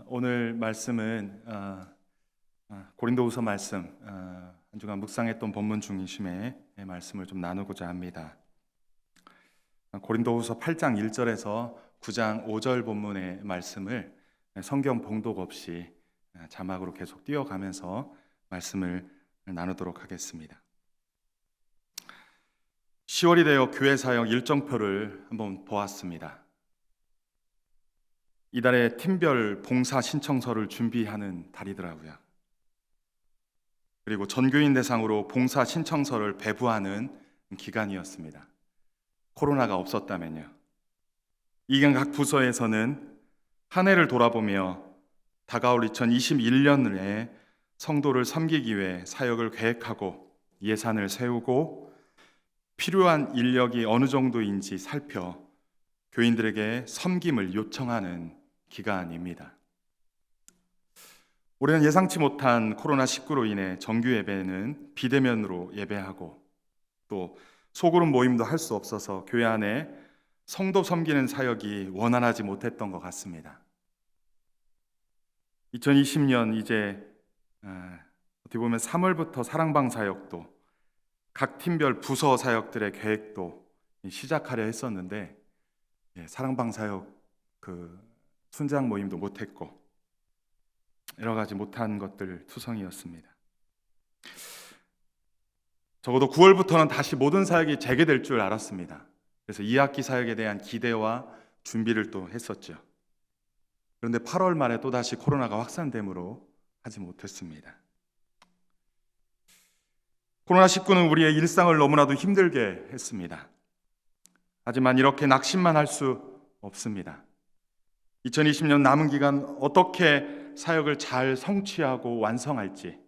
오늘 말씀은 고린도후서 말씀, 한 주간 묵상했던 본문 중심의 말씀을 좀 나누고자 합니다. 고린도후서 8장 1절에서 9장 5절 본문의 말씀을 성경 봉독 없이 자막으로 계속 띄어가면서 말씀을 나누도록 하겠습니다. 10월이 되어 교회 사역 일정표를 한번 보았습니다. 이달에 팀별 봉사 신청서를 준비하는 달이더라고요. 그리고 전교인 대상으로 봉사 신청서를 배부하는 기간이었습니다. 코로나가 없었다면요. 이경 각 부서에서는 한 해를 돌아보며 다가올 2021년에 성도를 섬기기 위해 사역을 계획하고 예산을 세우고 필요한 인력이 어느 정도인지 살펴 교인들에게 섬김을 요청하는 기간입니다. 올해는 예상치 못한 코로나19로 인해 정규 예배는 비대면으로 예배하고 또 소그룹 모임도 할 수 없어서 교회 안에 성도 섬기는 사역이 원활하지 못했던 것 같습니다. 2020년 이제 어떻게 보면 3월부터 사랑방 사역도 각 팀별 부서 사역들의 계획도 시작하려 했었는데 사랑방 사역 순장 모임도 못했고 여러 가지 못한 것들 투성이었습니다. 적어도 9월부터는 다시 모든 사역이 재개될 줄 알았습니다. 그래서 2학기 사역에 대한 기대와 준비를 또 했었죠. 그런데 8월 말에 또다시 코로나가 확산됨으로 하지 못했습니다. 코로나19는 우리의 일상을 너무나도 힘들게 했습니다. 하지만 이렇게 낙심만 할 수 없습니다. 2020년 남은 기간 어떻게 사역을 잘 성취하고 완성할지,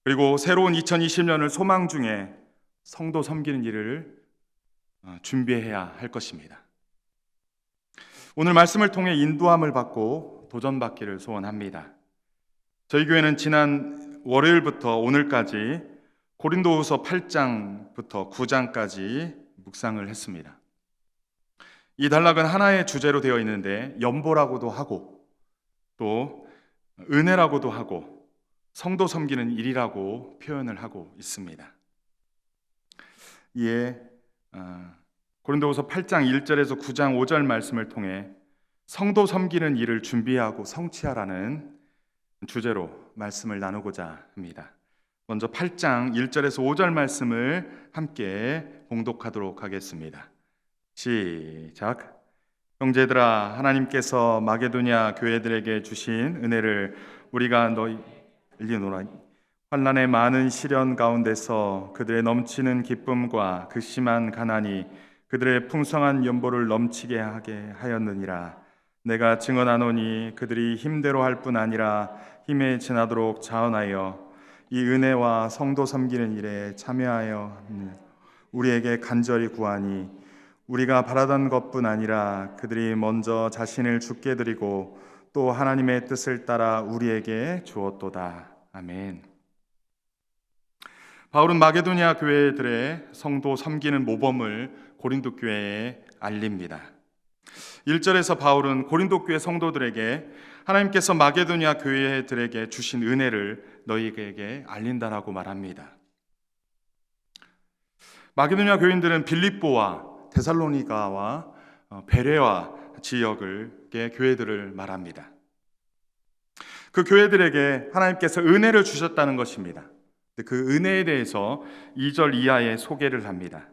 그리고 새로운 2020년을 소망 중에 성도 섬기는 일을 준비해야 할 것입니다. 오늘 말씀을 통해 인도함을 받고 도전받기를 소원합니다. 저희 교회는 지난 월요일부터 오늘까지 고린도후서 8장부터 9장까지 묵상을 했습니다. 이 단락은 하나의 주제로 되어 있는데 연보라고도 하고 또 은혜라고도 하고 성도 섬기는 일이라고 표현을 하고 있습니다. 이에 고린도후서 8장 1절에서 9장 5절 말씀을 통해 성도 섬기는 일을 준비하고 성취하라는 주제로 말씀을 나누고자 합니다. 먼저 8장 1절에서 5절 말씀을 함께 봉독하도록 하겠습니다. 시작. 형제들아, 하나님께서 마게도냐 교회들에게 주신 은혜를 우리가 너희 알리노라. 환난의 많은 시련 가운데서 그들의 넘치는 기쁨과 극심한 가난이 그들의 풍성한 연보를 넘치게 하게 하였느니라. 내가 증언하노니 그들이 힘대로 할 뿐 아니라 힘에 지나도록 자원하여 이 은혜와 성도 섬기는 일에 참여하여 우리에게 간절히 구하니 우리가 바라던 것뿐 아니라 그들이 먼저 자신을 주께 드리고 또 하나님의 뜻을 따라 우리에게 주었도다. 아멘. 바울은 마게도냐 교회들의 성도 섬기는 모범을 고린도 교회에 알립니다. 1절에서 바울은 고린도 교회 성도들에게 하나님께서 마게도냐 교회들에게 주신 은혜를 너희에게 알린다라고 말합니다. 마게도냐 교인들은 빌립보와 데살로니가와 베레아 지역의 교회들을 말합니다. 그 교회들에게 하나님께서 은혜를 주셨다는 것입니다. 그 은혜에 대해서 2절 이하에 소개를 합니다.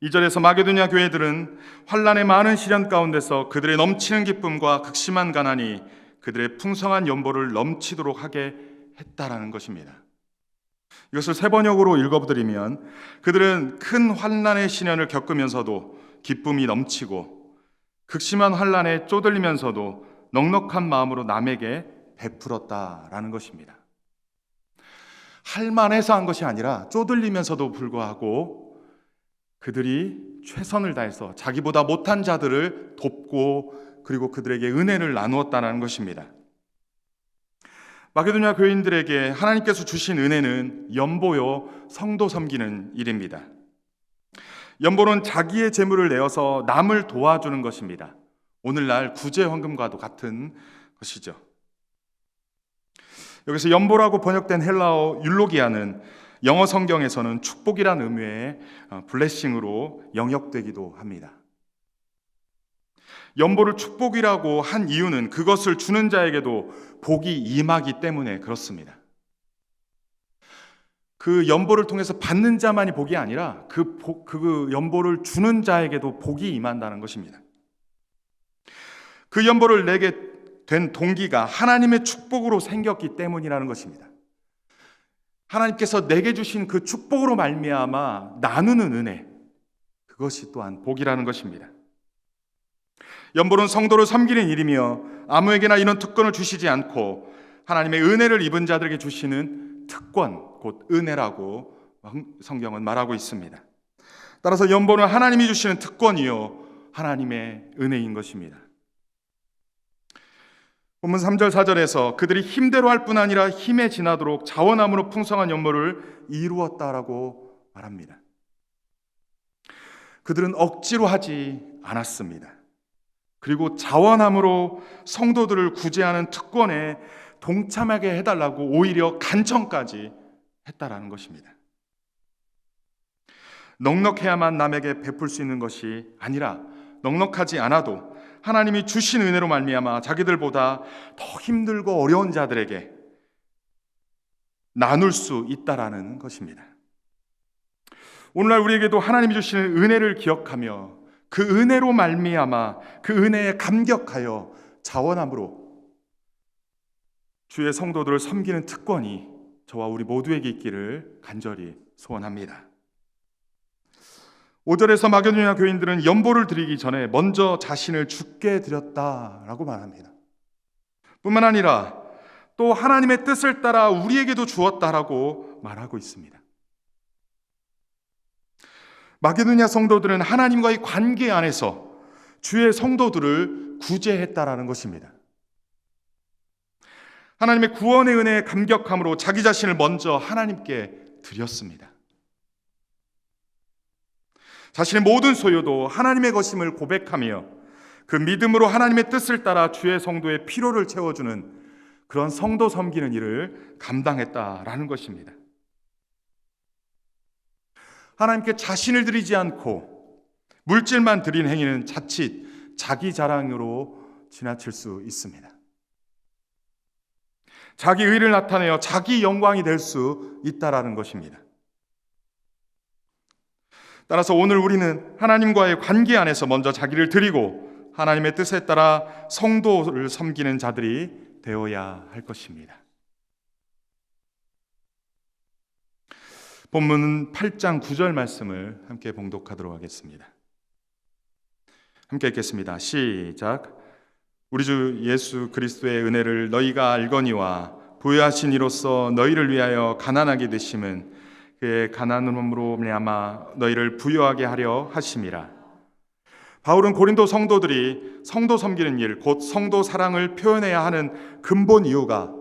2절에서 마게도냐 교회들은 환난의 많은 시련 가운데서 그들의 넘치는 기쁨과 극심한 가난이 그들의 풍성한 연보를 넘치도록 하게 했다라는 것입니다. 이것을 세번역으로 읽어드리면 그들은 큰 환난의 시련을 겪으면서도 기쁨이 넘치고 극심한 환난에 쪼들리면서도 넉넉한 마음으로 남에게 베풀었다라는 것입니다. 할만해서 한 것이 아니라 쪼들리면서도 불구하고 그들이 최선을 다해서 자기보다 못한 자들을 돕고 그리고 그들에게 은혜를 나누었다는 것입니다. 마게도냐 교인들에게 하나님께서 주신 은혜는 연보요 성도 섬기는 일입니다. 연보는 자기의 재물을 내어서 남을 도와주는 것입니다. 오늘날 구제 헌금과도 같은 것이죠. 여기서 연보라고 번역된 헬라어 율로기아는 영어 성경에서는 축복이란 의미의 블레싱으로 영역되기도 합니다. 연보를 축복이라고 한 이유는 그것을 주는 자에게도 복이 임하기 때문에 그렇습니다. 그 연보를 통해서 받는 자만이 복이 아니라 그 연보를 주는 자에게도 복이 임한다는 것입니다. 그 연보를 내게 된 동기가 하나님의 축복으로 생겼기 때문이라는 것입니다. 하나님께서 내게 주신 그 축복으로 말미암아 나누는 은혜, 그것이 또한 복이라는 것입니다. 연보는 성도를 섬기는 일이며 아무에게나 이런 특권을 주시지 않고 하나님의 은혜를 입은 자들에게 주시는 특권, 곧 은혜라고 성경은 말하고 있습니다. 따라서 연보는 하나님이 주시는 특권이요 하나님의 은혜인 것입니다. 본문 3절 4절에서 그들이 힘대로 할 뿐 아니라 힘에 지나도록 자원함으로 풍성한 연보를 이루었다라고 말합니다. 그들은 억지로 하지 않았습니다. 그리고 자원함으로 성도들을 구제하는 특권에 동참하게 해달라고 오히려 간청까지 했다라는 것입니다. 넉넉해야만 남에게 베풀 수 있는 것이 아니라 넉넉하지 않아도 하나님이 주신 은혜로 말미암아 자기들보다 더 힘들고 어려운 자들에게 나눌 수 있다라는 것입니다. 오늘날 우리에게도 하나님이 주시는 은혜를 기억하며 그 은혜로 말미암아 그 은혜에 감격하여 자원함으로 주의 성도들을 섬기는 특권이 저와 우리 모두에게 있기를 간절히 소원합니다. 5절에서 마게도냐 교인들은 연보를 드리기 전에 먼저 자신을 주께 드렸다라고 말합니다. 뿐만 아니라 또 하나님의 뜻을 따라 우리에게도 주었다라고 말하고 있습니다. 마게도냐 성도들은 하나님과의 관계 안에서 주의 성도들을 구제했다라는 것입니다. 하나님의 구원의 은혜에 감격함으로 자기 자신을 먼저 하나님께 드렸습니다. 자신의 모든 소유도 하나님의 것임을 고백하며 그 믿음으로 하나님의 뜻을 따라 주의 성도의 필요를 채워주는 그런 성도 섬기는 일을 감당했다라는 것입니다. 하나님께 자신을 드리지 않고 물질만 드린 행위는 자칫 자기 자랑으로 지나칠 수 있습니다. 자기 의를 나타내어 자기 영광이 될 수 있다라는 것입니다. 따라서 오늘 우리는 하나님과의 관계 안에서 먼저 자기를 드리고 하나님의 뜻에 따라 성도를 섬기는 자들이 되어야 할 것입니다. 본문은 8장 9절 말씀을 함께 봉독하도록 하겠습니다. 함께 읽겠습니다. 시작. 우리 주 예수 그리스도의 은혜를 너희가 알거니와 부유하신 이로써 너희를 위하여 가난하게 되심은 그의 가난함으로 말미암아 너희를 부유하게 하려 하심이라. 바울은 고린도 성도들이 성도 섬기는 일, 곧 성도 사랑을 표현해야 하는 근본 이유가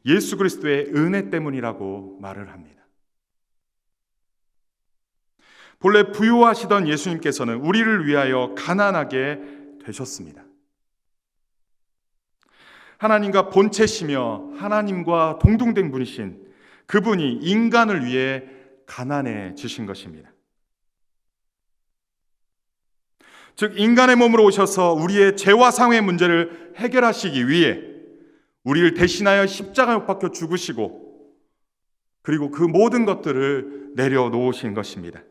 예수 그리스도의 은혜 때문이라고 말을 합니다. 본래 부유하시던 예수님께서는 우리를 위하여 가난하게 되셨습니다. 하나님과 본체시며 하나님과 동등된 분이신 그분이 인간을 위해 가난해지신 것입니다. 즉 인간의 몸으로 오셔서 우리의 죄와 상의 문제를 해결하시기 위해 우리를 대신하여 십자가에 못 박혀 죽으시고 그리고 그 모든 것들을 내려놓으신 것입니다.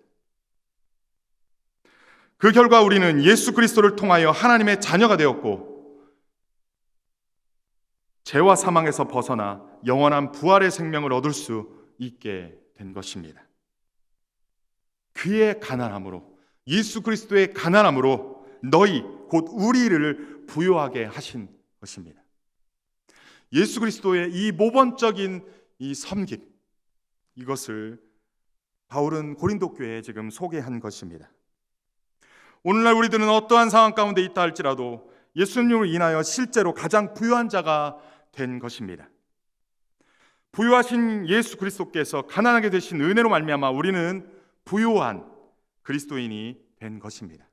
그 결과 우리는 예수 그리스도를 통하여 하나님의 자녀가 되었고 죄와 사망에서 벗어나 영원한 부활의 생명을 얻을 수 있게 된 것입니다. 그의 가난함으로, 예수 그리스도의 가난함으로 너희 곧 우리를 부유하게 하신 것입니다. 예수 그리스도의 이 모범적인 이 섬김, 이것을 바울은 고린도 교회에 지금 소개한 것입니다. 오늘날 우리들은 어떠한 상황 가운데 있다 할지라도 예수님을 인하여 실제로 가장 부유한 자가 된 것입니다. 부유하신 예수 그리스도께서 가난하게 되신 은혜로 말미암아 우리는 부유한 그리스도인이 된 것입니다.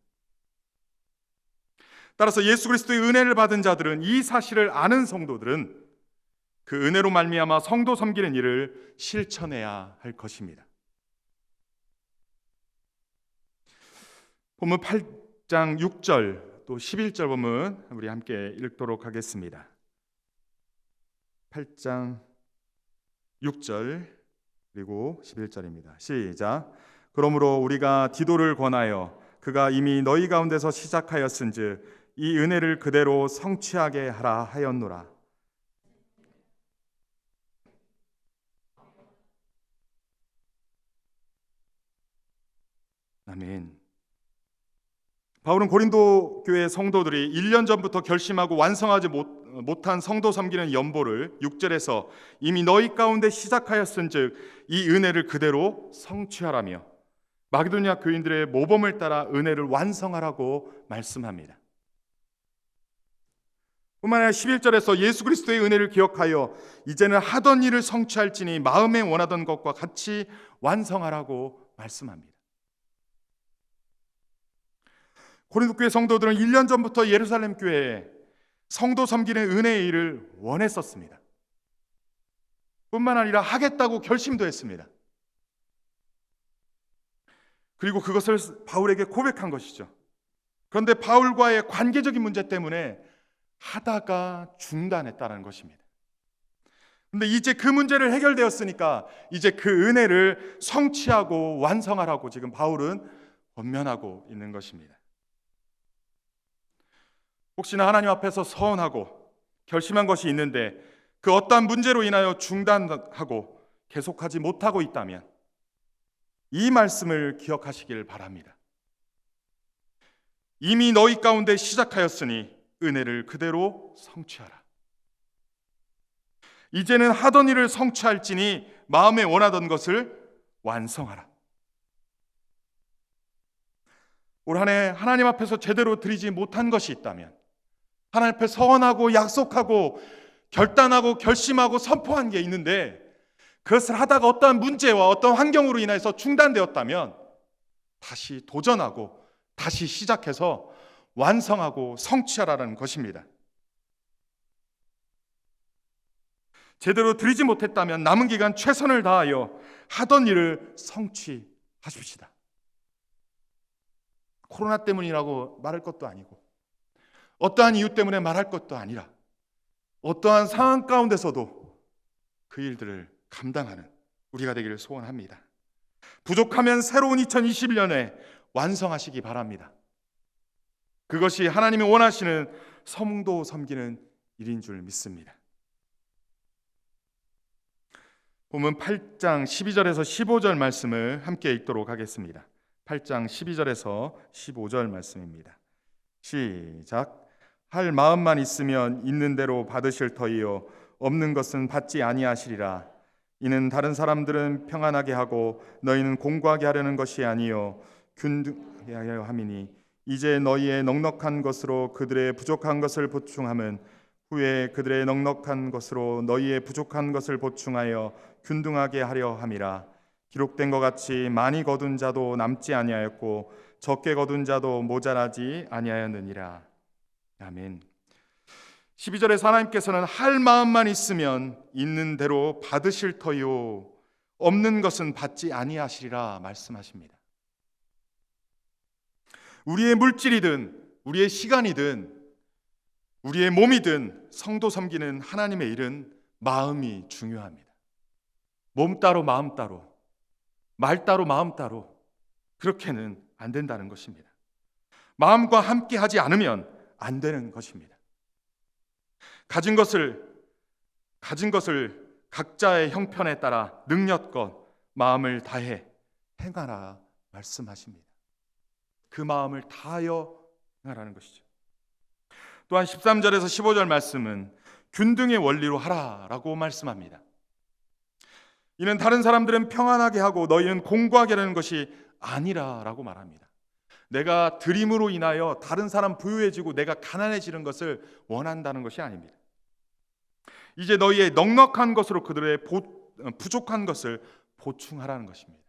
따라서 예수 그리스도의 은혜를 받은 자들은, 이 사실을 아는 성도들은 그 은혜로 말미암아 성도 섬기는 일을 실천해야 할 것입니다. 본문 8장 6절 또 11절 본문 우리 함께 읽도록 하겠습니다. 8장 6절 그리고 11절입니다. 시작. 그러므로 우리가 디도를 권하여 그가 이미 너희 가운데서 시작하였은즉 이 은혜를 그대로 성취하게 하라 하였노라. 아멘. 바울은 고린도 교회 성도들이 1년 전부터 결심하고 완성하지 못한 성도 섬기는 연보를 6절에서 이미 너희 가운데 시작하였은즉 이 은혜를 그대로 성취하라며 마게도냐 교인들의 모범을 따라 은혜를 완성하라고 말씀합니다. 뿐만 아니라 11절에서 예수 그리스도의 은혜를 기억하여 이제는 하던 일을 성취할지니 마음에 원하던 것과 같이 완성하라고 말씀합니다. 고린도 교회 성도들은 1년 전부터 예루살렘 교회에 성도 섬기는 은혜의 일을 원했었습니다. 뿐만 아니라 하겠다고 결심도 했습니다. 그리고 그것을 바울에게 고백한 것이죠. 그런데 바울과의 관계적인 문제 때문에 하다가 중단했다는 것입니다. 그런데 이제 그 문제를 해결되었으니까 이제 그 은혜를 성취하고 완성하라고 지금 바울은 권면하고 있는 것입니다. 혹시나 하나님 앞에서 서원하고 결심한 것이 있는데 그 어떠한 문제로 인하여 중단하고 계속하지 못하고 있다면 이 말씀을 기억하시길 바랍니다. 이미 너희 가운데 시작하였으니 은혜를 그대로 성취하라. 이제는 하던 일을 성취할지니 마음에 원하던 것을 완성하라. 올 한 해 하나님 앞에서 제대로 드리지 못한 것이 있다면, 하나님 앞에 서원하고 약속하고 결단하고 결심하고 선포한 게 있는데 그것을 하다가 어떠한 문제와 어떤 환경으로 인해서 중단되었다면 다시 도전하고 다시 시작해서 완성하고 성취하라는 것입니다. 제대로 드리지 못했다면 남은 기간 최선을 다하여 하던 일을 성취하십시다. 코로나 때문이라고 말할 것도 아니고 어떠한 이유 때문에 말할 것도 아니라 어떠한 상황 가운데서도 그 일들을 감당하는 우리가 되기를 소원합니다. 부족하면 새로운 2021년에 완성하시기 바랍니다. 그것이 하나님이 원하시는 성도 섬기는 일인 줄 믿습니다. 본문 8장 12절에서 15절 말씀을 함께 읽도록 하겠습니다. 8장 12절에서 15절 말씀입니다. 시작. 할 마음만 있으면 있는 대로 받으실 터이요 없는 것은 받지 아니하시리라. 이는 다른 사람들은 평안하게 하고 너희는 공고하게 하려는 것이 아니요 균등하게 하려 함이니 이제 너희의 넉넉한 것으로 그들의 부족한 것을 보충함은 후에 그들의 넉넉한 것으로 너희의 부족한 것을 보충하여 균등하게 하려 함이라. 기록된 것 같이 많이 거둔 자도 남지 아니하였고 적게 거둔 자도 모자라지 아니하였느니라. 아멘. 12절에서 하나님께서는 할 마음만 있으면 있는 대로 받으실 터요 없는 것은 받지 아니하시리라 말씀하십니다. 우리의 물질이든 우리의 시간이든 우리의 몸이든 성도 섬기는 하나님의 일은 마음이 중요합니다. 몸 따로 마음 따로, 말 따로 마음 따로 그렇게는 안 된다는 것입니다. 마음과 함께 하지 않으면 안 되는 것입니다. 가진 것을 각자의 형편에 따라 능력껏 마음을 다해 행하라 말씀하십니다. 그 마음을 다하여 행하라는 것이죠. 또한 13절에서 15절 말씀은 균등의 원리로 하라라고 말씀합니다. 이는 다른 사람들은 평안하게 하고 너희는 공고하게 하는 것이 아니라라고 말합니다. 내가 드림으로 인하여 다른 사람 부유해지고 내가 가난해지는 것을 원한다는 것이 아닙니다. 이제 너희의 넉넉한 것으로 그들의 부족한 것을 보충하라는 것입니다.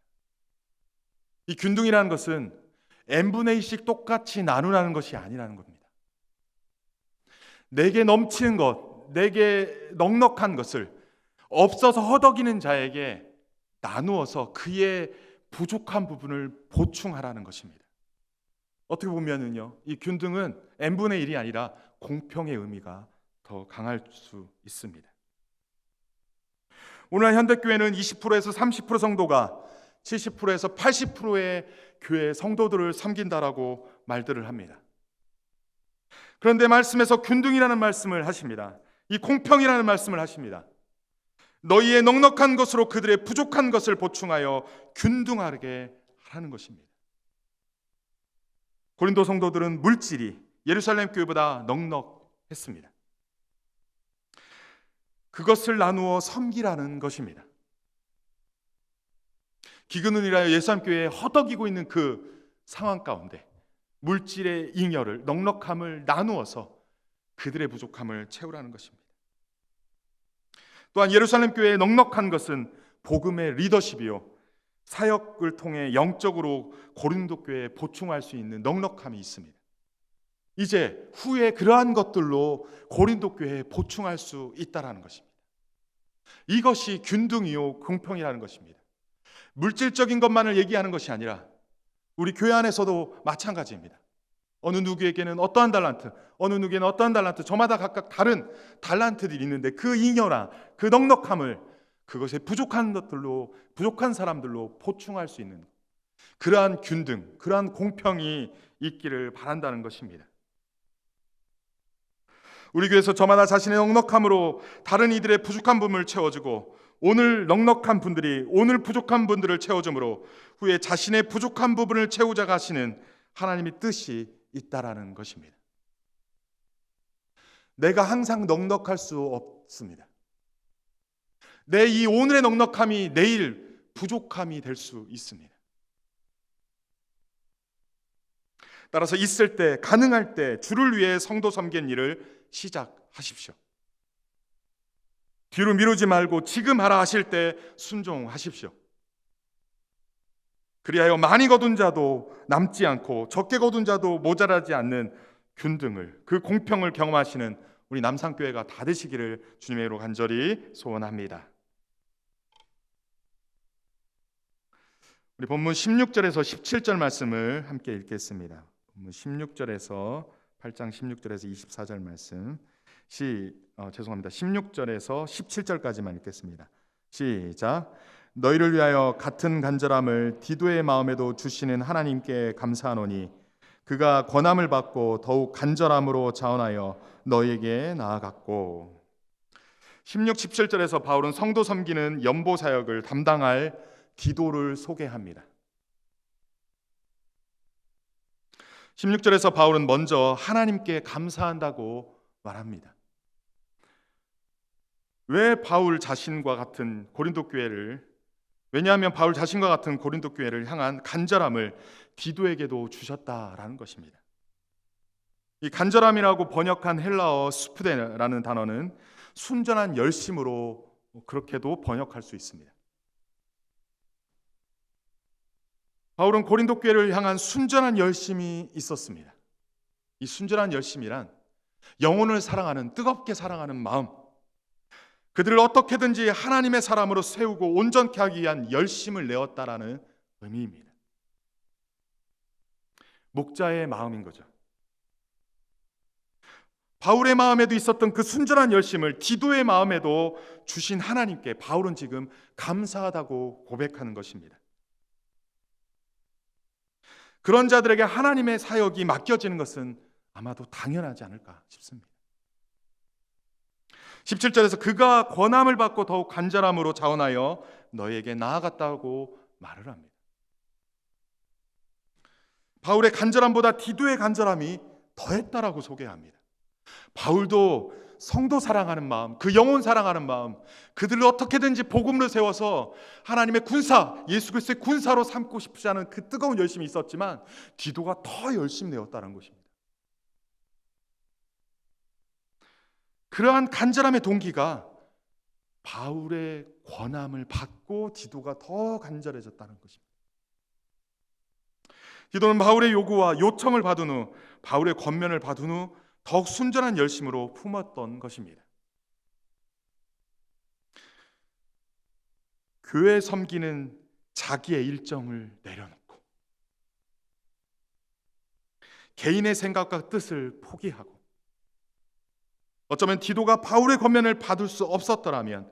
이 균등이라는 것은 n분의 1씩 똑같이 나누라는 것이 아니라는 겁니다. 내게 넘치는 것, 내게 넉넉한 것을 없어서 허덕이는 자에게 나누어서 그의 부족한 부분을 보충하라는 것입니다. 어떻게 보면은요, 이 균등은 n분의 1이 아니라 공평의 의미가 더 강할 수 있습니다. 오늘날 현대교회는 20%에서 30% 성도가 70%에서 80%의 교회 성도들을 섬긴다라고 말들을 합니다. 그런데 말씀에서 균등이라는 말씀을 하십니다. 이 공평이라는 말씀을 하십니다. 너희의 넉넉한 것으로 그들의 부족한 것을 보충하여 균등하게 하라는 것입니다. 고린도 성도들은 물질이 예루살렘 교회보다 넉넉했습니다. 그것을 나누어 섬기라는 것입니다. 기근을 인하여 예루살렘 교회에 허덕이고 있는 그 상황 가운데 물질의 잉여를, 넉넉함을 나누어서 그들의 부족함을 채우라는 것입니다. 또한 예루살렘 교회의 넉넉한 것은 복음의 리더십이요, 사역을 통해 영적으로 고린도 교회에 보충할 수 있는 넉넉함이 있습니다. 이제 후에 그러한 것들로 고린도 교회에 보충할 수 있다는 것입니다. 이것이 균등이요 공평이라는 것입니다. 물질적인 것만을 얘기하는 것이 아니라 우리 교회 안에서도 마찬가지입니다. 어느 누구에게는 어떠한 달란트, 어느 누구에게는 어떠한 달란트, 저마다 각각 다른 달란트들이 있는데 그 잉여나 그 넉넉함을 그것에 부족한 것들로, 부족한 사람들로 보충할 수 있는 그러한 균등, 그러한 공평이 있기를 바란다는 것입니다. 우리 교회에서 저마다 자신의 넉넉함으로 다른 이들의 부족한 부분을 채워주고 오늘 넉넉한 분들이 오늘 부족한 분들을 채워줌으로 후에 자신의 부족한 부분을 채우자 하시는 하나님의 뜻이 있다라는 것입니다. 내가 항상 넉넉할 수 없습니다. 내 이 오늘의 넉넉함이 내일 부족함이 될 수 있습니다. 따라서 있을 때, 가능할 때 주를 위해 성도 섬기는 일을 시작하십시오. 뒤로 미루지 말고 지금 하라 하실 때 순종하십시오. 그리하여 많이 거둔 자도 남지 않고 적게 거둔 자도 모자라지 않는 균등을, 그 공평을 경험하시는 우리 남산교회가 다 되시기를 주님의 이름으로 간절히 소원합니다. 우리 본문 16절에서 17절 말씀을 함께 읽겠습니다. 본문 16절에서 8장 16절에서 24절 말씀. 16절에서 17절까지만 읽겠습니다. 시작. 너희를 위하여 같은 간절함을 디도의 마음에도 주시는 하나님께 감사하노니 그가 권함을 받고 더욱 간절함으로 자원하여 너희에게 나아갔고. 16, 17절에서 바울은 성도 섬기는 연보 사역을 담당할 디도를 소개합니다. 16절에서 바울은 먼저 하나님께 감사한다고 말합니다. 왜 바울 자신과 같은 고린도 교회를, 왜냐하면 바울 자신과 같은 고린도 교회를 향한 간절함을 디도에게도 주셨다라는 것입니다. 이 간절함이라고 번역한 헬라어 스푸데라는 단어는 순전한 열심으로 그렇게도 번역할 수 있습니다. 바울은 고린도 교회를 향한 순전한 열심이 있었습니다. 이 순전한 열심이란 영혼을 사랑하는, 뜨겁게 사랑하는 마음, 그들을 어떻게든지 하나님의 사람으로 세우고 온전케 하기 위한 열심을 내었다라는 의미입니다. 목자의 마음인 거죠. 바울의 마음에도 있었던 그 순전한 열심을 디도의 마음에도 주신 하나님께 바울은 지금 감사하다고 고백하는 것입니다. 그런 자들에게 하나님의 사역이 맡겨지는 것은 아마도 당연하지 않을까 싶습니다. 17절에서 그가 권함을 받고 더욱 간절함으로 자원하여 너희에게 나아갔다고 말을 합니다. 바울의 간절함보다 디도의 간절함이 더했다라고 소개합니다. 바울도 성도 사랑하는 마음, 그 영혼 사랑하는 마음, 그들을 어떻게든지 복음으로 세워서 하나님의 군사, 예수 그리스도의 군사로 삼고 싶지 않은 그 뜨거운 열심이 있었지만 디도가 더 열심히 내었다는 것입니다. 그러한 간절함의 동기가 바울의 권함을 받고 디도가 더 간절해졌다는 것입니다. 디도는 바울의 요구와 요청을 받은 후, 바울의 권면을 받은 후 더욱 순전한 열심으로 품었던 것입니다. 교회 섬기는 자기의 일정을 내려놓고 개인의 생각과 뜻을 포기하고, 어쩌면 디도가 바울의 권면을 받을 수 없었더라면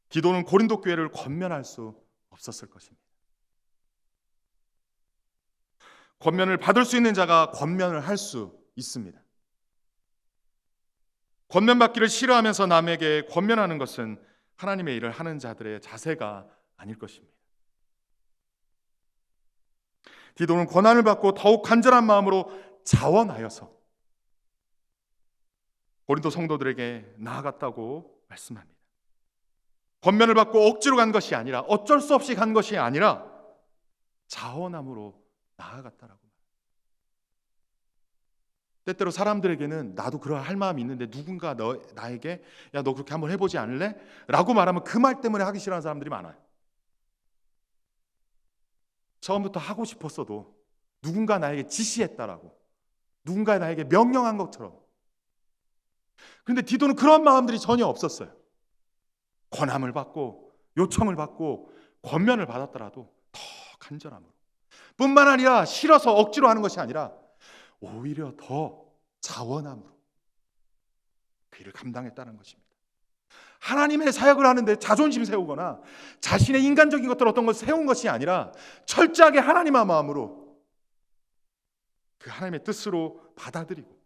디도는 고린도 교회를 권면할 수 없었을 것입니다. 권면을 받을 수 있는 자가 권면을 할 수 있습니다. 권면받기를 싫어하면서 남에게 권면하는 것은 하나님의 일을 하는 자들의 자세가 아닐 것입니다. 디도는 권한을 받고 더욱 간절한 마음으로 자원하여서 고린도 성도들에게 나아갔다고 말씀합니다. 권면을 받고 억지로 간 것이 아니라, 어쩔 수 없이 간 것이 아니라 자원함으로 나아갔다라고. 때때로 사람들에게는 나도 그럴 마음이 있는데 누군가 나에게 야, 너 그렇게 한번 해보지 않을래? 라고 말하면 그 말 때문에 하기 싫어하는 사람들이 많아요. 처음부터 하고 싶었어도 누군가 나에게 지시했다라고, 누군가 나에게 명령한 것처럼. 그런데 디도는 그런 마음들이 전혀 없었어요. 권함을 받고 요청을 받고 권면을 받았더라도 더 간절함으로, 뿐만 아니라 싫어서 억지로 하는 것이 아니라 오히려 더 자원함으로 그 일을 감당했다는 것입니다. 하나님의 사역을 하는데 자존심 세우거나 자신의 인간적인 것들 어떤 것을 세운 것이 아니라 철저하게 하나님의 마음으로 그 하나님의 뜻으로 받아들이고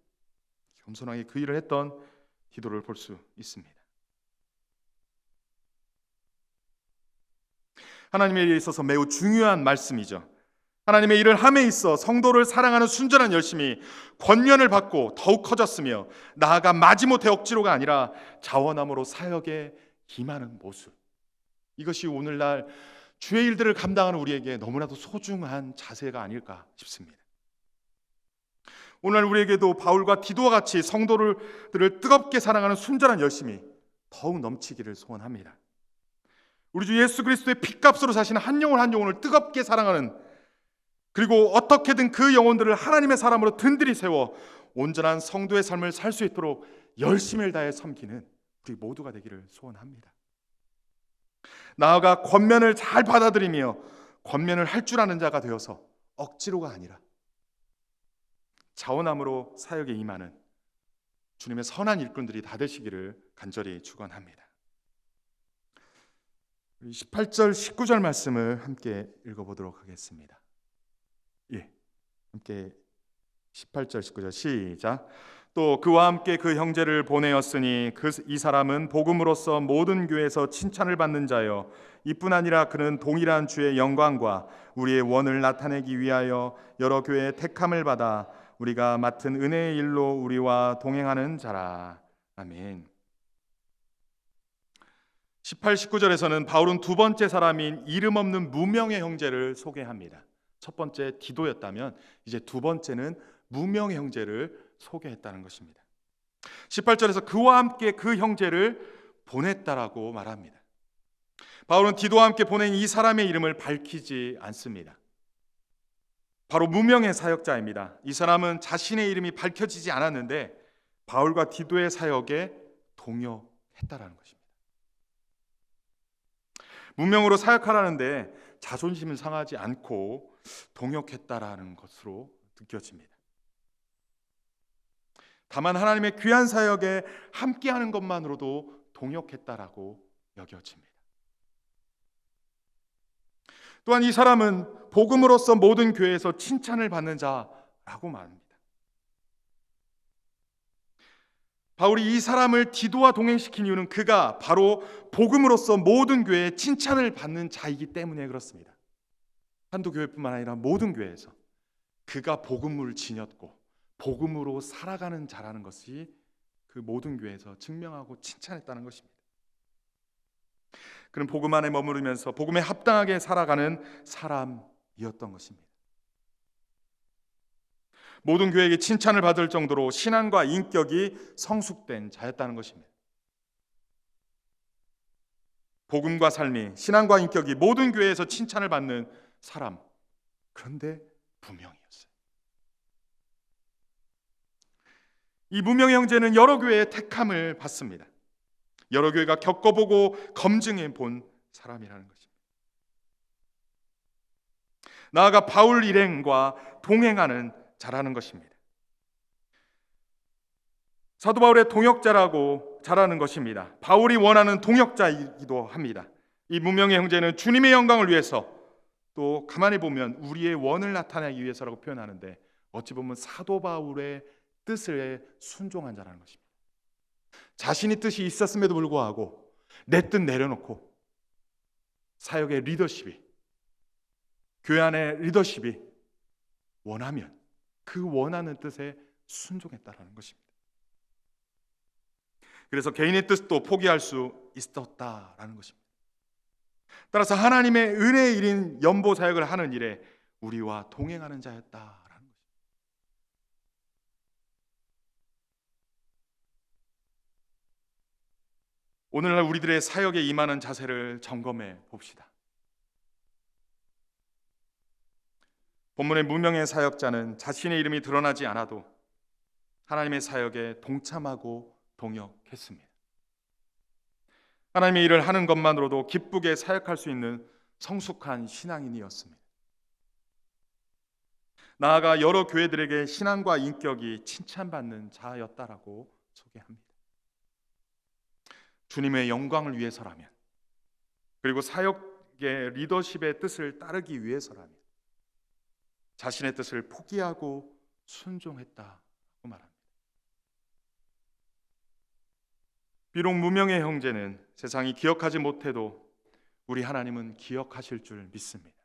겸손하게 그 일을 했던 디도를 볼 수 있습니다. 하나님의 일에 있어서 매우 중요한 말씀이죠. 하나님의 일을 함에 있어 성도를 사랑하는 순전한 열심이 권면을 받고 더욱 커졌으며, 나아가 마지못해 억지로가 아니라 자원함으로 사역에 임하는 모습, 이것이 오늘날 주의 일들을 감당하는 우리에게 너무나도 소중한 자세가 아닐까 싶습니다. 오늘 우리에게도 바울과 디도와 같이 성도들을 뜨겁게 사랑하는 순전한 열심이 더욱 넘치기를 소원합니다. 우리 주 예수 그리스도의 핏값으로 사시는 한 영혼 한 영혼을 뜨겁게 사랑하는, 그리고 어떻게든 그 영혼들을 하나님의 사람으로 든든히 세워 온전한 성도의 삶을 살 수 있도록 열심을 다해 섬기는 우리 모두가 되기를 소원합니다. 나아가 권면을 잘 받아들이며 권면을 할 줄 아는 자가 되어서 억지로가 아니라 자원함으로 사역에 임하는 주님의 선한 일꾼들이 다 되시기를 간절히 축원합니다. 18절 19절 말씀을 함께 읽어보도록 하겠습니다. 함께 18절 19절 시작. 또 그와 함께 그 형제를 보내었으니 이 사람은 복음으로써 모든 교회에서 칭찬을 받는 자요, 이뿐 아니라 그는 동일한 주의 영광과 우리의 원을 나타내기 위하여 여러 교회의 택함을 받아 우리가 맡은 은혜의 일로 우리와 동행하는 자라. 아멘. 18, 19절에서는 바울은 두 번째 사람인 이름 없는 무명의 형제를 소개합니다. 첫 번째 디도였다면 이제 두 번째는 무명의 형제를 소개했다는 것입니다. 18절에서 그와 함께 그 형제를 보냈다라고 말합니다. 바울은 디도와 함께 보낸 이 사람의 이름을 밝히지 않습니다. 바로 무명의 사역자입니다. 이 사람은 자신의 이름이 밝혀지지 않았는데 바울과 디도의 사역에 동역했다라는 것입니다. 무명으로 사역하라는데 자존심은 상하지 않고 동역했다라는 것으로 느껴집니다. 다만 하나님의 귀한 사역에 함께하는 것만으로도 동역했다라고 여겨집니다. 또한 이 사람은 복음으로써 모든 교회에서 칭찬을 받는 자라고 말합니다. 바울이 이 사람을 디도와 동행시킨 이유는 그가 바로 복음으로써 모든 교회에 칭찬을 받는 자이기 때문에 그렇습니다. 한두 교회뿐만 아니라 모든 교회에서 그가 복음을 지녔고 복음으로 살아가는 자라는 것이 그 모든 교회에서 증명하고 칭찬했다는 것입니다. 그는 복음 안에 머무르면서 복음에 합당하게 살아가는 사람이었던 것입니다. 모든 교회에게 칭찬을 받을 정도로 신앙과 인격이 성숙된 자였다는 것입니다. 복음과 삶이, 신앙과 인격이 모든 교회에서 칭찬을 받는 사람, 그런데 무명이었어요. 이 무명의 형제는 여러 교회의 택함을 받습니다. 여러 교회가 겪어보고 검증해 본 사람이라는 것입니다. 나아가 바울 일행과 동행하는 자라는 것입니다. 사도 바울의 동역자라고 자라는 것입니다. 바울이 원하는 동역자이기도 합니다. 이 무명의 형제는 주님의 영광을 위해서, 또 가만히 보면 우리의 원을 나타내기 위해서라고 표현하는데, 어찌 보면 사도 바울의 뜻에 순종한 자라는 것입니다. 자신이 뜻이 있었음에도 불구하고 내 뜻 내려놓고 사역의 리더십이, 교회 안의 리더십이 원하면 그 원하는 뜻에 순종했다라는 것입니다. 그래서 개인의 뜻도 포기할 수 있었다라는 것입니다. 따라서 하나님의 은혜의 일인 연보 사역을 하는 일에 우리와 동행하는 자였다라는 것입니다. 오늘날 우리들의 사역에 임하는 자세를 점검해 봅시다. 본문의 무명의 사역자는 자신의 이름이 드러나지 않아도 하나님의 사역에 동참하고 동역했습니다. 하나님의 일을 하는 것만으로도 기쁘게 사역할 수 있는 성숙한 신앙인이었습니다. 나아가 여러 교회들에게 신앙과 인격이 칭찬받는 자였다라고 소개합니다. 주님의 영광을 위해서라면, 그리고 사역의 리더십의 뜻을 따르기 위해서라면 자신의 뜻을 포기하고 순종했다고 말합니다. 비록 무명의 형제는 세상이 기억하지 못해도 우리 하나님은 기억하실 줄 믿습니다.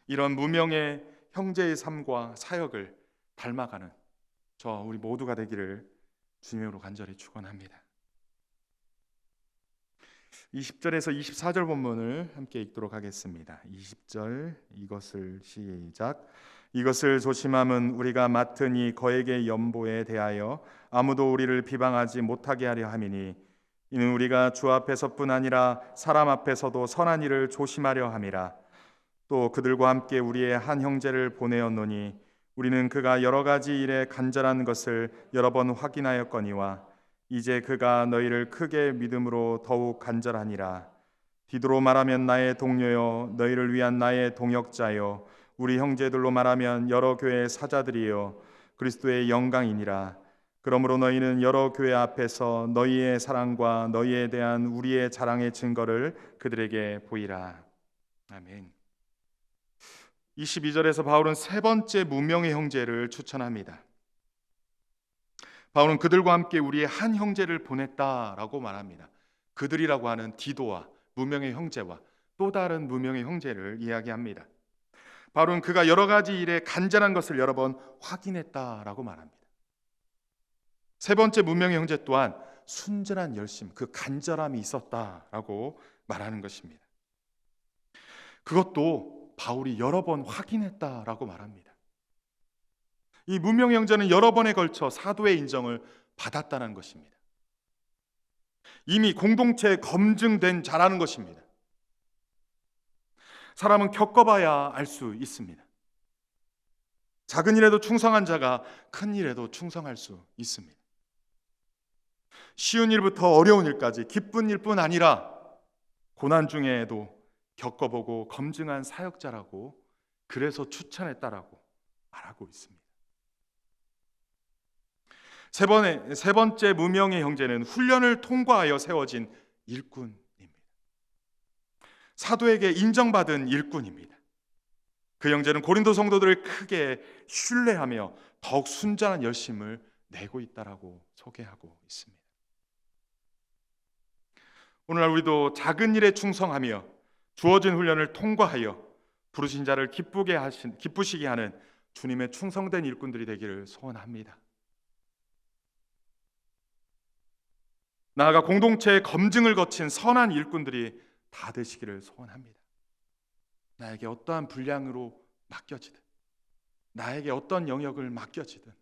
이런 무명의 형제의 삶과 사역을 닮아가는 우리 모두가 되기를 주님으로 간절히 축원합니다. 20절에서 24절 본문을 함께 읽도록 하겠습니다. 20절, 이것을 시작. 이것을 조심함은 우리가 맡은 이 거액의 연보에 대하여 아무도 우리를 비방하지 못하게 하려 함이니, 이는 우리가 주 앞에서뿐 아니라 사람 앞에서도 선한 일을 조심하려 함이라. 또 그들과 함께 우리의 한 형제를 보내었노니 우리는 그가 여러 가지 일에 간절한 것을 여러 번 확인하였거니와 이제 그가 너희를 크게 믿음으로 더욱 간절하니라. 디도로 말하면 나의 동료요, 너희를 위한 나의 동역자요, 우리 형제들로 말하면 여러 교회의 사자들이요, 그리스도의 영광이니라. 그러므로 너희는 여러 교회 앞에서 너희의 사랑과 너희에 대한 우리의 자랑의 증거를 그들에게 보이라. 아멘. 22절에서 바울은 세 번째 무명의 형제를 추천합니다. 바울은 그들과 함께 우리의 한 형제를 보냈다라고 말합니다. 그들이라고 하는 디도와 무명의 형제와 또 다른 무명의 형제를 이야기합니다. 바울은 그가 여러 가지 일에 간절한 것을 여러 번 확인했다라고 말합니다. 세 번째 무명의 형제 또한 순전한 열심, 그 간절함이 있었다라고 말하는 것입니다. 그것도 바울이 여러 번 확인했다라고 말합니다. 이 무명의 형제는 여러 번에 걸쳐 사도의 인정을 받았다는 것입니다. 이미 공동체에 검증된 자라는 것입니다. 사람은 겪어봐야 알 수 있습니다. 작은 일에도 충성한 자가 큰 일에도 충성할 수 있습니다. 쉬운 일부터 어려운 일까지, 기쁜 일뿐 아니라 고난 중에도 겪어보고 검증한 사역자라고, 그래서 추천했다라고 말하고 있습니다. 세 번째 무명의 형제는 훈련을 통과하여 세워진 일꾼입니다. 사도에게 인정받은 일꾼입니다. 그 형제는 고린도 성도들을 크게 신뢰하며 더욱 순전한 열심을 내고 있다라고 소개하고 있습니다. 오늘날 우리도 작은 일에 충성하며 주어진 훈련을 통과하여 부르신 자를 기쁘시게 하는 주님의 충성된 일꾼들이 되기를 소원합니다. 나아가 공동체의 검증을 거친 선한 일꾼들이 다 되시기를 소원합니다. 나에게 어떠한 분량으로 맡겨지든, 나에게 어떤 영역을 맡겨지든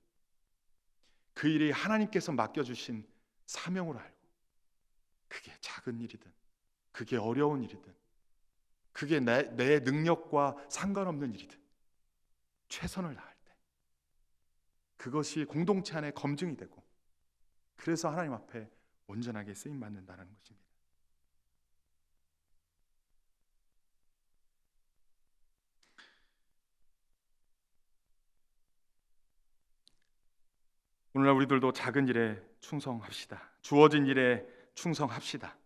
그 일이 하나님께서 맡겨주신 사명으로 알고, 그게 작은 일이든 그게 어려운 일이든 그게 내 능력과 상관없는 일이든 최선을 다할 때 그것이 공동체 안에 검증이 되고 그래서 하나님 앞에 온전하게 쓰임 받는다는 것입니다. 오늘날 우리들도 작은 일에 충성합시다. 주어진 일에 충성합시다.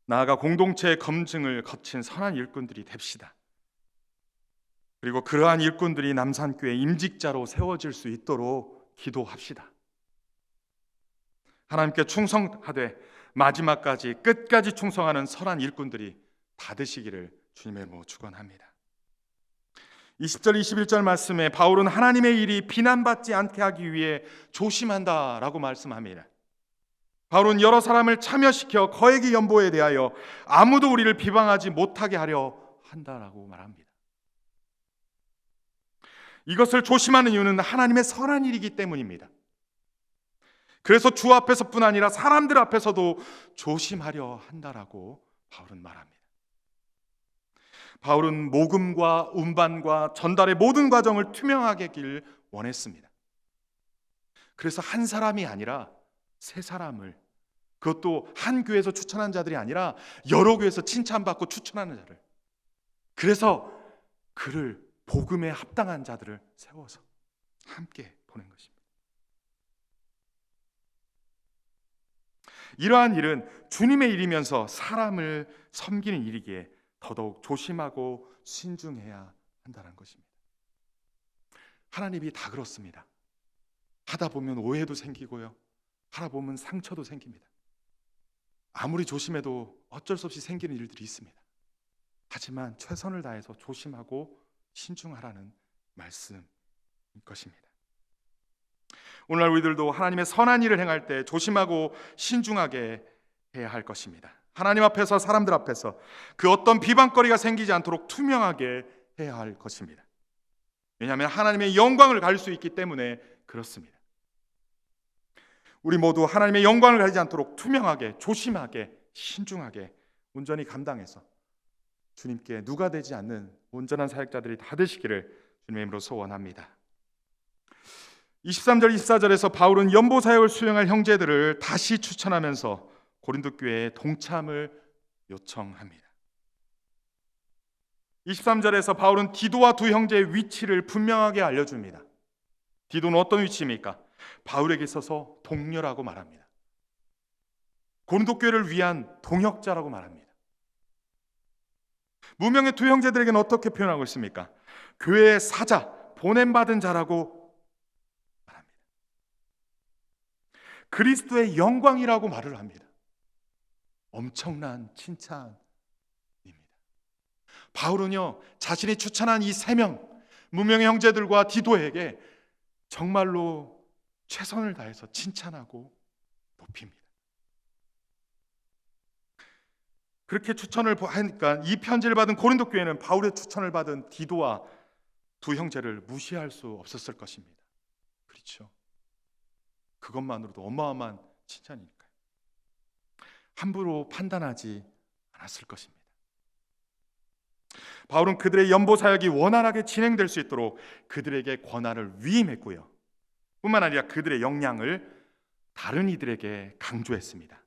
나아가 공동체의 검증을 거친 선한 일꾼들이 됩시다. 그리고 그러한 일꾼들이 남산교회 임직자로 세워질 수 있도록 기도합시다. 하나님께 충성하되 마지막까지 끝까지 충성하는 선한 일꾼들이 다 되시기를 주님의 이름으로 축원합니다. 20절 21절 말씀에 바울은 하나님의 일이 비난받지 않게 하기 위해 조심한다라고 말씀합니다. 바울은 여러 사람을 참여시켜 거액의 연보에 대하여 아무도 우리를 비방하지 못하게 하려 한다라고 말합니다. 이것을 조심하는 이유는 하나님의 선한 일이기 때문입니다. 그래서 주 앞에서뿐 아니라 사람들 앞에서도 조심하려 한다라고 바울은 말합니다. 바울은 모금과 운반과 전달의 모든 과정을 투명하게 하길 원했습니다. 그래서 한 사람이 아니라 세 사람을, 그것도 한 교회에서 추천한 자들이 아니라 여러 교회에서 칭찬받고 추천하는 자를, 그래서 그를 복음에 합당한 자들을 세워서 함께 보낸 것입니다. 이러한 일은 주님의 일이면서 사람을 섬기는 일이기에 더더욱 조심하고 신중해야 한다는 것입니다. 하나님이 다 그렇습니다. 하다 보면 오해도 생기고요, 하다 보면 상처도 생깁니다. 아무리 조심해도 어쩔 수 없이 생기는 일들이 있습니다. 하지만 최선을 다해서 조심하고 신중하라는 말씀인 것입니다. 오늘날 우리들도 하나님의 선한 일을 행할 때 조심하고 신중하게 해야 할 것입니다. 하나님 앞에서, 사람들 앞에서 그 어떤 비방거리가 생기지 않도록 투명하게 해야 할 것입니다. 왜냐하면 하나님의 영광을 가질 수 있기 때문에 그렇습니다. 우리 모두 하나님의 영광을 가리지 않도록 투명하게, 조심하게, 신중하게 온전히 감당해서 주님께 누가 되지 않는 온전한 사역자들이 다 되시기를 주님의 이름으로 소원합니다. 23절 24절에서 바울은 연보 사역을 수행할 형제들을 다시 추천하면서 고린도 교회에 동참을 요청합니다. 23절에서 바울은 디도와 두 형제의 위치를 분명하게 알려줍니다. 디도는 어떤 위치입니까? 바울에게 있어서 동료라고 말합니다. 고린도 교회를 위한 동역자라고 말합니다. 무명의 두 형제들에게는 어떻게 표현하고 있습니까? 교회의 사자, 보냄받은 자라고 말합니다. 그리스도의 영광이라고 말을 합니다. 엄청난 칭찬입니다. 바울은요, 자신이 추천한 이 세 명 무명의 형제들과 디도에게 정말로 최선을 다해서 칭찬하고 높입니다. 그렇게 추천을 하니까 이 편지를 받은 고린도 교회는 바울의 추천을 받은 디도와 두 형제를 무시할 수 없었을 것입니다. 그렇죠? 그것만으로도 어마어마한 칭찬이니까요. 함부로 판단하지 않았을 것입니다. 바울은 그들의 연보 사역이 원활하게 진행될 수 있도록 그들에게 권한을 위임했고요, 뿐만 아니라 그들의 역량을 다른 이들에게 강조했습니다.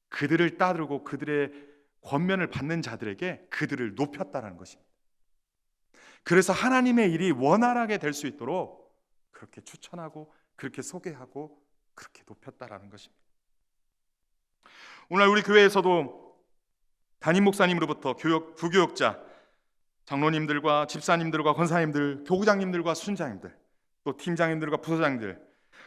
그들을 따르고 그들의 권면을 받는 자들에게 그들을 높였다는 것입니다. 그래서 하나님의 일이 원활하게 될 수 있도록 그렇게 추천하고 그렇게 소개하고 그렇게 높였다라는 것입니다. 오늘 우리 교회에서도 담임 목사님으로부터 부교역자, 장로님들과 집사님들과 권사님들, 교구장님들과 순장님들, 또 팀장님들과 부서장들,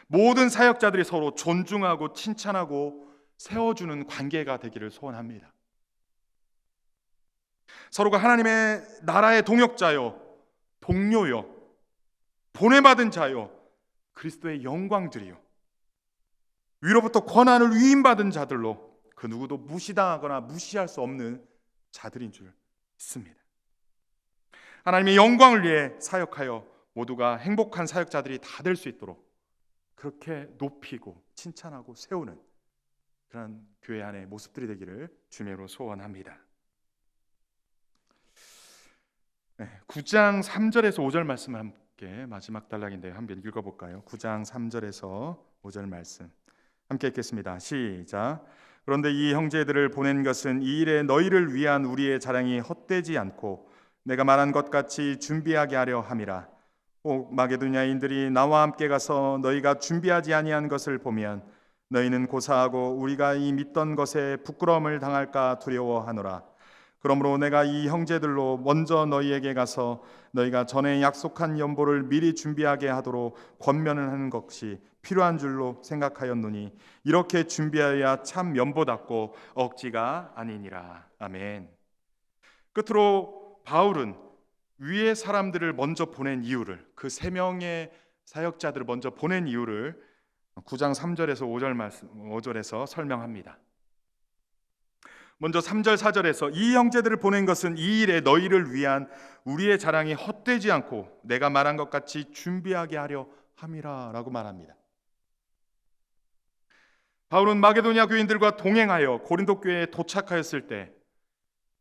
모든 사역자들이 서로 존중하고 칭찬하고 세워주는 관계가 되기를 소원합니다. 서로가 하나님의 나라의 동역자요, 동료요, 보내받은 자요, 그리스도의 영광들이요, 위로부터 권한을 위임받은 자들로 그 누구도 무시당하거나 무시할 수 없는 자들인 줄 믿습니다. 하나님의 영광을 위해 사역하여 모두가 행복한 사역자들이 다 될 수 있도록 그렇게 높이고 칭찬하고 세우는 그런 교회 안의 모습들이 되기를 주님으로 소원합니다. 9장 3절에서 5절 말씀을 함께 마지막 단락인데요. 한번 읽어볼까요? 9장 3절에서 5절 말씀 함께 읽겠습니다. 시작. 그런데 이 형제들을 보낸 것은 이 일에 너희를 위한 우리의 자랑이 헛되지 않고 내가 말한 것 같이 준비하게 하려 함이라. 꼭 마게도냐인들이 나와 함께 가서 너희가 준비하지 아니한 것을 보면 너희는 고사하고 우리가 이 믿던 것에 부끄러움을 당할까 두려워하노라. 그러므로 내가 이 형제들로 먼저 너희에게 가서 너희가 전에 약속한 연보를 미리 준비하게 하도록 권면을 하는 것이 필요한 줄로 생각하였노니 이렇게 준비하여야 참 연보답고 억지가 아니니라. 아멘. 끝으로 바울은 위의 사람들을 먼저 보낸 이유를, 그 세 명의 사역자들을 먼저 보낸 이유를 9장 3절에서 5절에서 설명합니다. 먼저 3절 4절에서 이 형제들을 보낸 것은 이 일에 너희를 위한 우리의 자랑이 헛되지 않고 내가 말한 것 같이 준비하게 하려 함이라 라고 말합니다. 바울은 마게도냐 교인들과 동행하여 고린도 교회에 도착하였을 때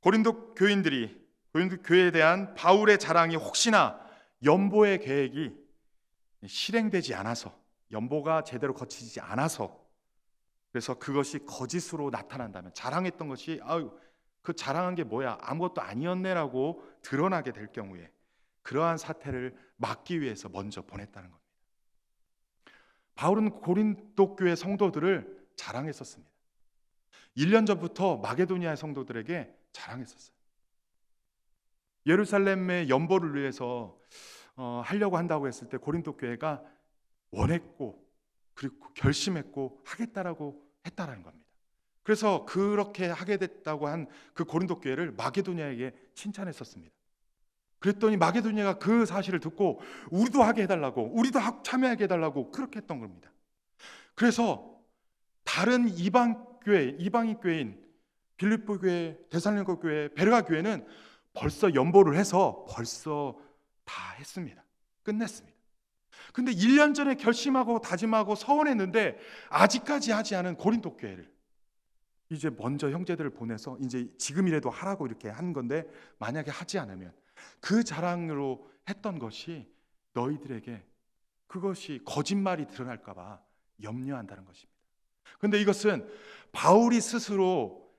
고린도 교회에 대한 바울의 자랑이 혹시나 연보의 계획이 실행되지 않아서, 연보가 제대로 거치지 않아서, 그래서 그것이 거짓으로 나타난다면, 자랑했던 것이 그 자랑한 게 뭐야, 아무것도 아니었네라고 드러나게 될 경우에 그러한 사태를 막기 위해서 먼저 보냈다는 겁니다. 바울은 고린도 교회 성도들을 자랑했었습니다. 1년 전부터 마게도니아의 성도들에게 자랑했었어요. 예루살렘의 연보를 위해서 하려고 한다고 했을 때 고린도 교회가 원했고 그리고 결심했고 하겠다라고 했다라는 겁니다. 그래서 그렇게 하게 됐다고 한 그 고린도 교회를 마게도니아에게 칭찬했었습니다. 그랬더니 마게도니아가 그 사실을 듣고 우리도 하게 해달라고, 우리도 참여하게 해달라고 그렇게 했던 겁니다. 그래서 다른 이방인 교회인 빌립보 교회, 데살로니가 교회, 베르가 교회는 벌써 연보를 해서 벌써 다 했습니다. 끝냈습니다. 근데 1년 전에 결심하고 다짐하고 서원했는데 아직까지 하지 않은 고린도 교회를 이제 먼저 형제들을 보내서 이제 지금이라도 하라고 이렇게 한 건데, 만약에 하지 않으면 그 자랑으로 했던 것이 너희들에게 그것이 거짓말이 드러날까 봐 염려한다는 것입니다. 근데 이것은 바울이 스스로,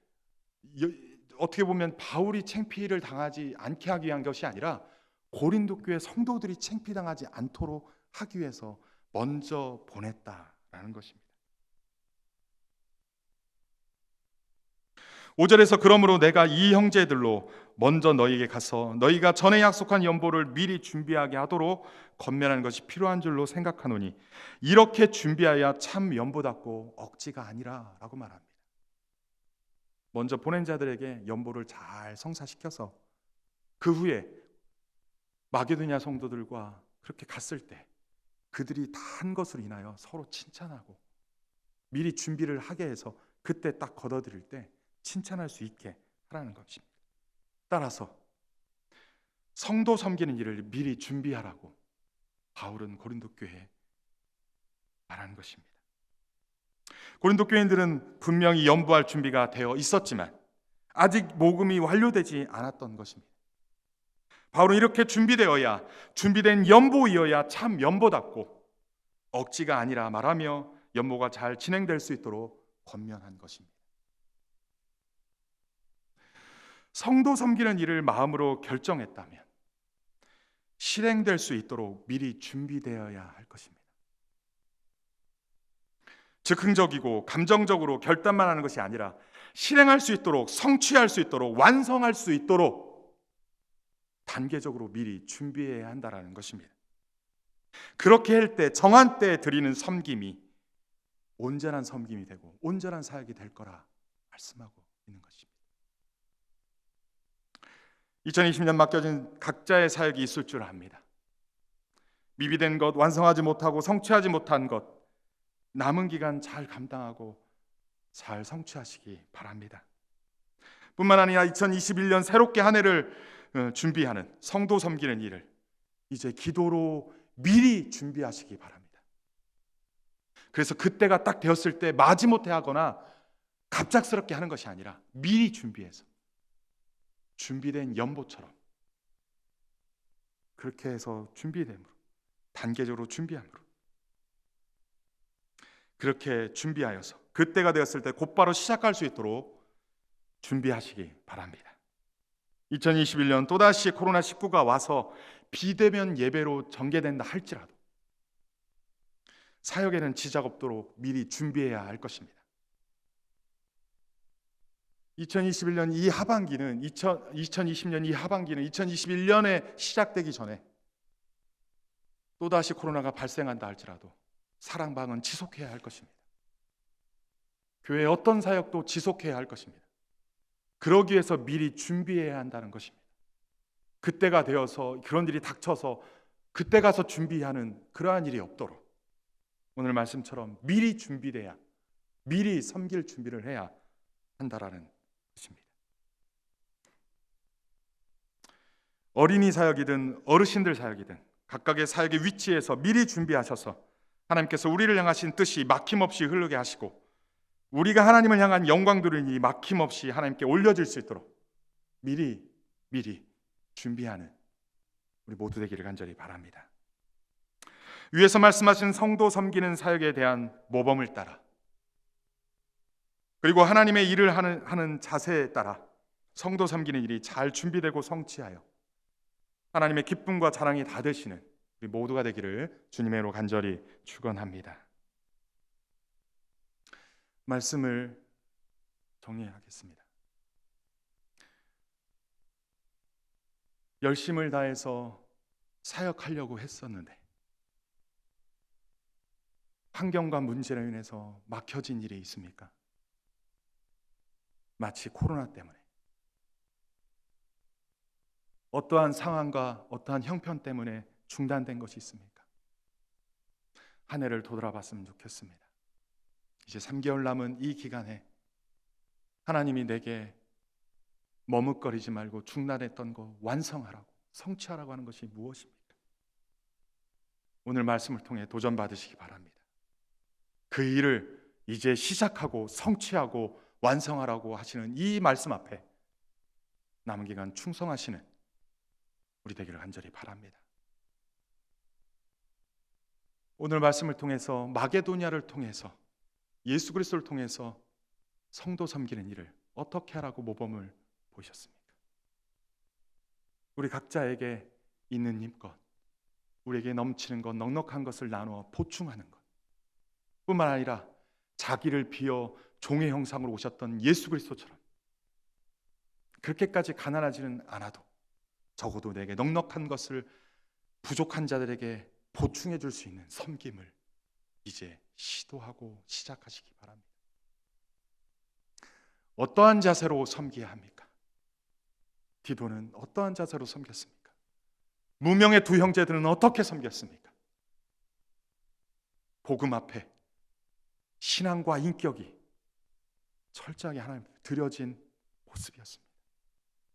어떻게 보면 바울이 창피를 당하지 않게 하기 위한 것이 아니라 고린도 교회 성도들이 창피당하지 않도록 하기 위해서 먼저 보냈다라는 것입니다. 5절에서 그러므로 내가 이 형제들로 먼저 너희에게 가서 너희가 전에 약속한 연보를 미리 준비하게 하도록 권면하는 것이 필요한 줄로 생각하노니 이렇게 준비하여야 참 연보답고 억지가 아니라 라고 말합니다. 먼저 보낸 자들에게 연보를 잘 성사시켜서 그 후에 마게도냐 성도들과 그렇게 갔을 때 그들이 다 한 것으로 인하여 서로 칭찬하고 미리 준비를 하게 해서 그때 딱 걷어들일 때 칭찬할 수 있게 하라는 것입니다. 따라서 성도 섬기는 일을 미리 준비하라고 바울은 고린도 교회에 말하는 것입니다. 고린도 교인들은 분명히 연보할 준비가 되어 있었지만 아직 모금이 완료되지 않았던 것입니다. 바울은 이렇게 준비된 연보이어야 참 연보답고 억지가 아니라 말하며 연보가 잘 진행될 수 있도록 권면한 것입니다. 성도 섬기는 일을 마음으로 결정했다면 실행될 수 있도록 미리 준비되어야 할 것입니다. 즉흥적이고 감정적으로 결단만 하는 것이 아니라 실행할 수 있도록, 성취할 수 있도록, 완성할 수 있도록 단계적으로 미리 준비해야 한다는 것입니다. 그렇게 할 때 정한 때에 드리는 섬김이 온전한 섬김이 되고 온전한 사역이 될 거라 말씀하고 있는 것입니다. 2020년 맡겨진 각자의 사역이 있을 줄 압니다. 미비된 것, 완성하지 못하고 성취하지 못한 것, 남은 기간 잘 감당하고 잘 성취하시기 바랍니다. 뿐만 아니라 2021년 새롭게 한 해를 준비하는 성도 섬기는 일을 이제 기도로 미리 준비하시기 바랍니다. 그래서 그때가 딱 되었을 때 마지못해 하거나 갑작스럽게 하는 것이 아니라 미리 준비해서 준비된 연보처럼 그렇게 해서 준비됨으로 단계적으로 준비함으로 그렇게 준비하여서 그때가 되었을 때 곧바로 시작할 수 있도록 준비하시기 바랍니다. 2021년 또다시 코로나19가 와서 비대면 예배로 전개된다 할지라도 사역에는 지장 없도록 미리 준비해야 할 것입니다. 2021년 이 하반기는 2020년 이 하반기는 2021년에 시작되기 전에 또다시 코로나가 발생한다 할지라도 사랑방은 지속해야 할 것입니다. 교회의 어떤 사역도 지속해야 할 것입니다. 그러기 위해서 미리 준비해야 한다는 것입니다. 그때가 되어서 그런 일이 닥쳐서 그때 가서 준비하는 그러한 일이 없도록 오늘 말씀처럼 미리 준비돼야 미리 섬길 준비를 해야 한다라는 것입니다. 어린이 사역이든 어르신들 사역이든 각각의 사역의 위치에서 미리 준비하셔서 하나님께서 우리를 향하신 뜻이 막힘없이 흐르게 하시고 우리가 하나님을 향한 영광들이 막힘없이 하나님께 올려질 수 있도록 미리 준비하는 우리 모두 되기를 간절히 바랍니다. 위에서 말씀하신 성도 섬기는 사역에 대한 모범을 따라 그리고 하나님의 일을 하는 자세에 따라 성도 섬기는 일이 잘 준비되고 성취하여 하나님의 기쁨과 자랑이 다 되시는 우리 모두가 되기를 주님의 이름으로 간절히 축원합니다. 말씀을 정리하겠습니다. 열심을 다해서 사역하려고 했었는데 환경과 문제로 인해서 막혀진 일이 있습니까? 마치 코로나 때문에 어떠한 상황과 어떠한 형편 때문에 중단된 것이 있습니까? 한 해를 돌아봤으면 좋겠습니다. 이제 3개월 남은 이 기간에 하나님이 내게 머뭇거리지 말고 중단했던 거 완성하라고 성취하라고 하는 것이 무엇입니까? 오늘 말씀을 통해 도전받으시기 바랍니다. 그 일을 이제 시작하고 성취하고 완성하라고 하시는 이 말씀 앞에 남은 기간 충성하시는 우리 되기를 간절히 바랍니다. 오늘 말씀을 통해서 마게도냐를 통해서 예수 그리스도를 통해서 성도 섬기는 일을 어떻게 하라고 모범을 보셨습니까? 우리 각자에게 있는 힘껏 우리에게 넘치는 것 넉넉한 것을 나누어 보충하는 것 뿐만 아니라 자기를 비어 종의 형상으로 오셨던 예수 그리스도처럼 그렇게까지 가난하지는 않아도 적어도 내게 넉넉한 것을 부족한 자들에게 보충해 줄 수 있는 섬김을 이제 시도하고 시작하시기 바랍니다. 어떠한 자세로 섬겨야 합니까? 디도는 어떠한 자세로 섬겼습니까? 무명의 두 형제들은 어떻게 섬겼습니까? 복음 앞에 신앙과 인격이 철저하게 하나님 앞에 드려진 모습이었습니다.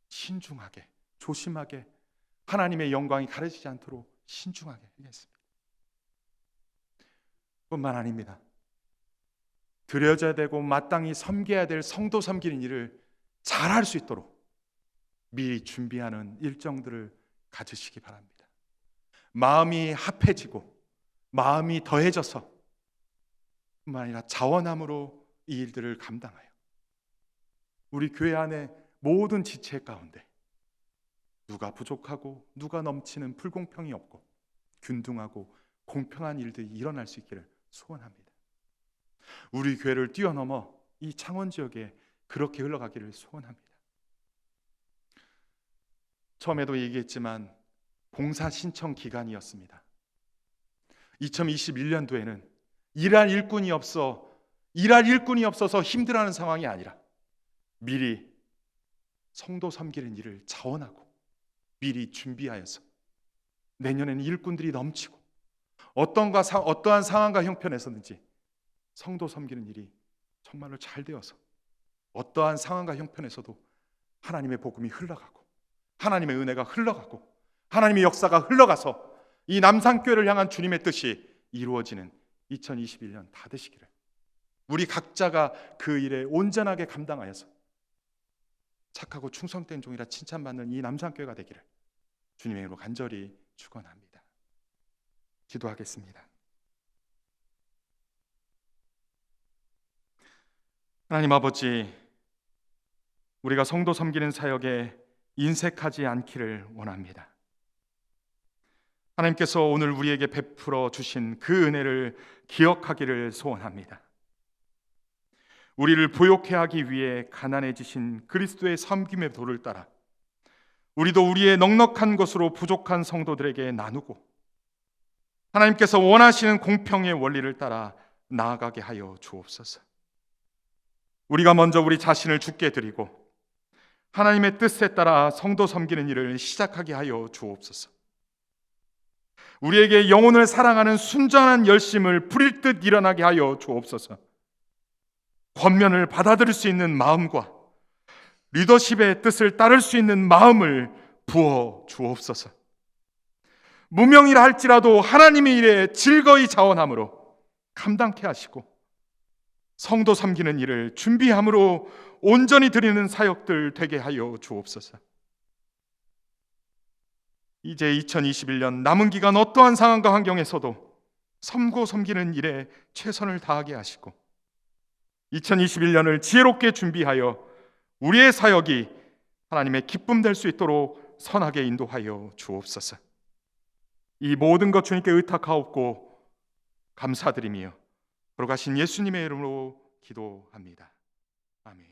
신중하게 조심하게 하나님의 영광이 가려지지 않도록 신중하게 했습니다. 뿐만 아닙니다. 드려져야 되고 마땅히 섬겨야 될 성도 섬기는 일을 잘할 수 있도록 미리 준비하는 일정들을 가지시기 바랍니다. 마음이 합해지고 마음이 더해져서 뿐만 아니라 자원함으로 이 일들을 감당하여 우리 교회 안에 모든 지체 가운데 누가 부족하고 누가 넘치는 불공평이 없고 균등하고 공평한 일들이 일어날 수 있기를 소원합니다. 우리 교회를 뛰어넘어 이 창원 지역에 그렇게 흘러가기를 소원합니다. 처음에도 얘기했지만 봉사 신청 기간이었습니다. 2021년도에는 일할 일꾼이 없어서 힘들어하는 상황이 아니라 미리 성도 섬기는 일을 자원하고 미리 준비하여서 내년에는 일꾼들이 넘치고 어떠한 상황과 형편에서든지 성도 섬기는 일이 정말로 잘 되어서 어떠한 상황과 형편에서도 하나님의 복음이 흘러가고 하나님의 은혜가 흘러가고 하나님의 역사가 흘러가서 이 남산교회를 향한 주님의 뜻이 이루어지는 2021년 다 되시기를 우리 각자가 그 일에 온전하게 감당하여서 착하고 충성된 종이라 칭찬받는 이 남산교회가 되기를 주님의 이름으로 간절히 축원합니다. 기도하겠습니다. 하나님 아버지, 우리가 성도 섬기는 사역에 인색하지 않기를 원합니다. 하나님께서 오늘 우리에게 베풀어 주신 그 은혜를 기억하기를 소원합니다. 우리를 보욕해 하기 위해 가난해지신 그리스도의 섬김의 도를 따라 우리도 우리의 넉넉한 것으로 부족한 성도들에게 나누고 하나님께서 원하시는 공평의 원리를 따라 나아가게 하여 주옵소서. 우리가 먼저 우리 자신을 주께 드리고 하나님의 뜻에 따라 성도 섬기는 일을 시작하게 하여 주옵소서. 우리에게 영혼을 사랑하는 순전한 열심을 부릴 듯 일어나게 하여 주옵소서. 권면을 받아들일 수 있는 마음과 리더십의 뜻을 따를 수 있는 마음을 부어 주옵소서. 무명이라 할지라도 하나님의 일에 즐거이 자원함으로 감당케 하시고 성도 섬기는 일을 준비함으로 온전히 드리는 사역들 되게 하여 주옵소서. 이제 2021년 남은 기간 어떠한 상황과 환경에서도 섬고 섬기는 일에 최선을 다하게 하시고 2021년을 지혜롭게 준비하여 우리의 사역이 하나님의 기쁨 될 수 있도록 선하게 인도하여 주옵소서. 이 모든 것 주님께 의탁하옵고 감사드리며 돌아가신 예수님의 이름으로 기도합니다. 아멘.